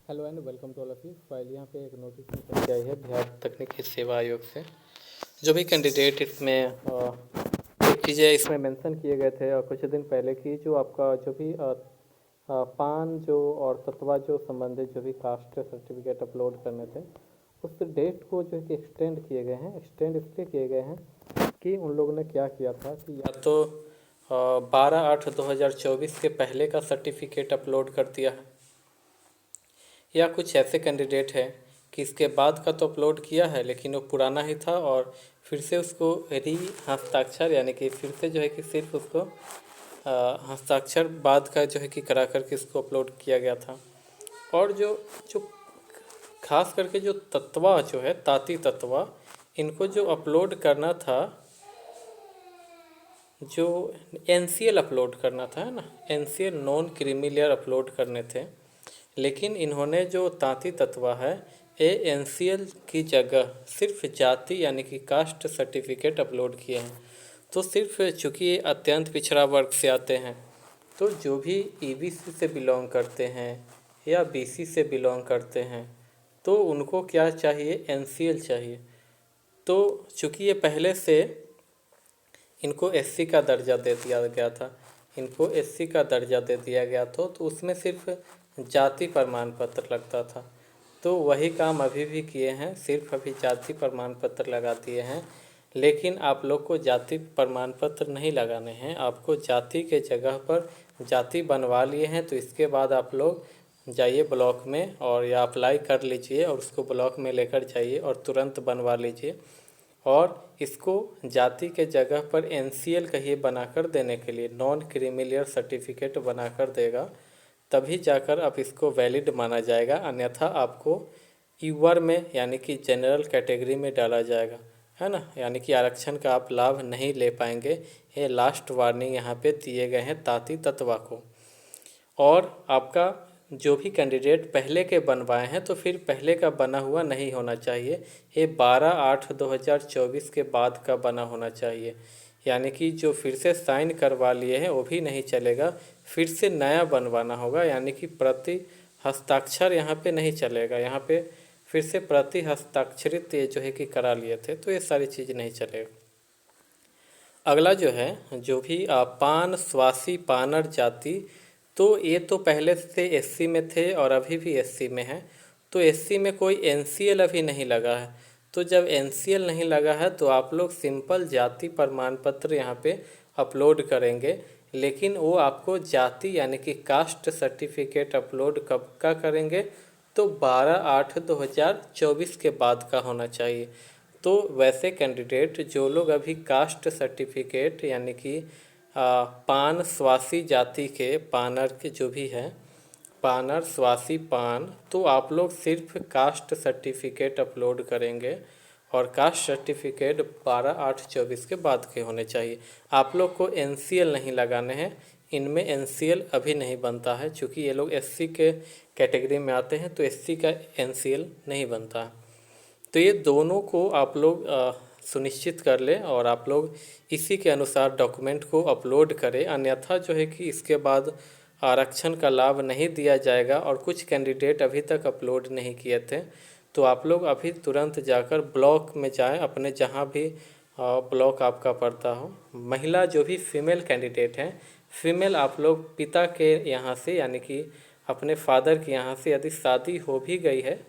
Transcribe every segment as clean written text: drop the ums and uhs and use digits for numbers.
Hello and welcome to all of you. File यहाँ पे एक नोटिफिकेशन आई है बिहार तकनीकी सेवा आयोग से। जो भी कैंडिडेट इसमें कुछ चीज़ें इसमें मेंशन किए गए थे और कुछ दिन पहले की जो आपका जो भी पान जो और ततवा जो संबंधित जो भी कास्ट सर्टिफिकेट अपलोड करने थे उस डेट को जो है कि एक्सटेंड किए गए हैं। एक्सटेंड इसलिए किए गए हैं कि उन लोगों ने क्या किया था कि या तो 12/8/2024 के पहले का सर्टिफिकेट अपलोड कर दिया है, या कुछ ऐसे कैंडिडेट हैं कि इसके बाद का तो अपलोड किया है लेकिन वो पुराना ही था और फिर से उसको री हस्ताक्षर यानी कि फिर से जो है कि सिर्फ उसको हस्ताक्षर बाद का जो है कि करा करके इसको अपलोड किया गया था। और जो जो खास करके जो तत्वा जो है ताती तत्वा इनको जो अपलोड करना था, जो एनसीएल अपलोड करना था, है ना, NCL non creamy layer upload करने थे, लेकिन इन्होंने जो तांती तत्वा है ए एनसीएल की जगह सिर्फ जाति यानी कि कास्ट सर्टिफिकेट अपलोड किए हैं। तो सिर्फ चूँकि ये अत्यंत पिछड़ा वर्ग से आते हैं तो जो भी ईबीसी से बिलोंग करते हैं या बीसी से बिलोंग करते हैं तो उनको क्या चाहिए, एनसीएल चाहिए। तो चूँकि ये पहले से इनको एससी का दर्जा दे दिया गया था, इनको एससी का दर्जा दे दिया गया था, तो उसमें सिर्फ जाति प्रमाण पत्र लगता था। तो वही काम अभी भी किए हैं, सिर्फ अभी जाति प्रमाण पत्र लगा दिए हैं। लेकिन आप लोग को जाति प्रमाण पत्र नहीं लगाने हैं, आपको जाति के जगह पर जाति बनवा लिए हैं तो इसके बाद आप लोग जाइए ब्लॉक में और या अप्लाई कर लीजिए और उसको ब्लॉक में लेकर जाइए और तुरंत बनवा लीजिए। और इसको जाति के जगह पर एनसीएल कहिए बनाकर देने के लिए, नॉन क्रीमी लेयर सर्टिफिकेट बनाकर देगा तभी जाकर अब इसको वैलिड माना जाएगा, अन्यथा आपको यूआर में यानी कि जनरल कैटेगरी में डाला जाएगा, है ना, यानी कि आरक्षण का आप लाभ नहीं ले पाएंगे। ये लास्ट वार्निंग यहाँ पे दिए गए हैं ताती तत्वा को। और आपका जो भी कैंडिडेट पहले के बनवाए हैं तो फिर पहले का बना हुआ नहीं होना चाहिए, ये 12/8/2024 के बाद का बना होना चाहिए। यानी कि जो फिर से साइन करवा लिए हैं वो भी नहीं चलेगा, फिर से नया बनवाना होगा। यानी कि प्रति हस्ताक्षर यहाँ पे नहीं चलेगा, यहाँ पे फिर से प्रति हस्ताक्षरित ये जो है कि करा लिए थे तो ये सारी चीज़ नहीं चलेगा। अगला जो है जो भी पान स्वासी पानर जाति, तो ये तो पहले से एससी में थे और अभी भी एससी में है, तो एससी में कोई एनसीएल अभी नहीं लगा है। तो जब एनसीएल नहीं लगा है तो आप लोग सिंपल जाति प्रमाण पत्र यहाँ पे अपलोड करेंगे, लेकिन वो आपको जाति यानी कि कास्ट सर्टिफिकेट अपलोड कब का करेंगे, तो 12/8/2024 के बाद का होना चाहिए। तो वैसे कैंडिडेट जो लोग अभी कास्ट सर्टिफिकेट यानी कि पान स्वासी जाति के पानर के जो भी है पानर स्वासी पान, तो आप लोग सिर्फ कास्ट सर्टिफिकेट अपलोड करेंगे और कास्ट सर्टिफिकेट 12/8/24 के बाद के होने चाहिए। आप लोग को एनसीएल नहीं लगाने हैं, इनमें एनसीएल अभी नहीं बनता है, चूँकि ये लोग एससी के कैटेगरी में आते हैं तो एससी का एनसीएल नहीं बनता है। तो ये दोनों को आप लोग सुनिश्चित कर लें और आप लोग इसी के अनुसार डॉक्यूमेंट को अपलोड करें, अन्यथा जो है कि इसके बाद आरक्षण का लाभ नहीं दिया जाएगा। और कुछ कैंडिडेट अभी तक अपलोड नहीं किए थे तो आप लोग अभी तुरंत जाकर ब्लॉक में जाएं, अपने जहां भी ब्लॉक आपका पड़ता हो। महिला जो भी फीमेल कैंडिडेट हैं, फीमेल आप लोग पिता के यहाँ से यानी कि अपने फादर के यहाँ से यदि शादी हो भी गई है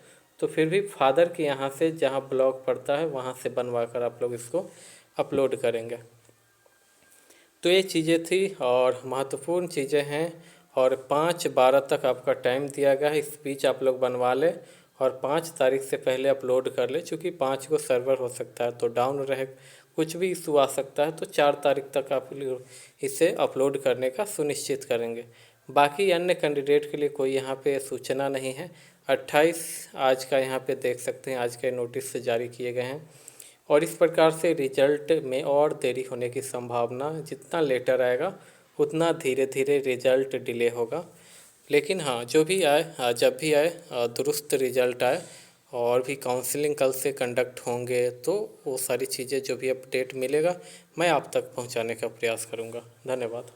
तो फिर भी फादर के यहाँ से जहाँ ब्लॉक पड़ता है वहाँ से बनवा कर आप लोग इसको अपलोड करेंगे। तो ये चीज़ें थी और महत्वपूर्ण चीज़ें हैं और 5/12 तक आपका टाइम दिया गया है, इस बीच आप लोग बनवा लें और 5 तारीख से पहले अपलोड कर ले, चूँकि 5 को सर्वर हो सकता है तो डाउन रहे, कुछ भी इशू आ सकता है, तो 4 तारीख तक आप इसे अपलोड करने का सुनिश्चित करेंगे। बाकी अन्य कैंडिडेट के लिए कोई यहाँ पे सूचना नहीं है। 28 आज का यहाँ पे देख सकते हैं, आज के नोटिस से जारी किए गए हैं और इस प्रकार से रिजल्ट में और देरी होने की संभावना, जितना लेटर आएगा उतना धीरे धीरे रिजल्ट डिले होगा। लेकिन हाँ, जो भी आए जब भी आए दुरुस्त रिजल्ट आए और भी काउंसलिंग कल से कंडक्ट होंगे तो वो सारी चीज़ें जो भी अपडेट मिलेगा मैं आप तक पहुंचाने का प्रयास करूंगा। धन्यवाद।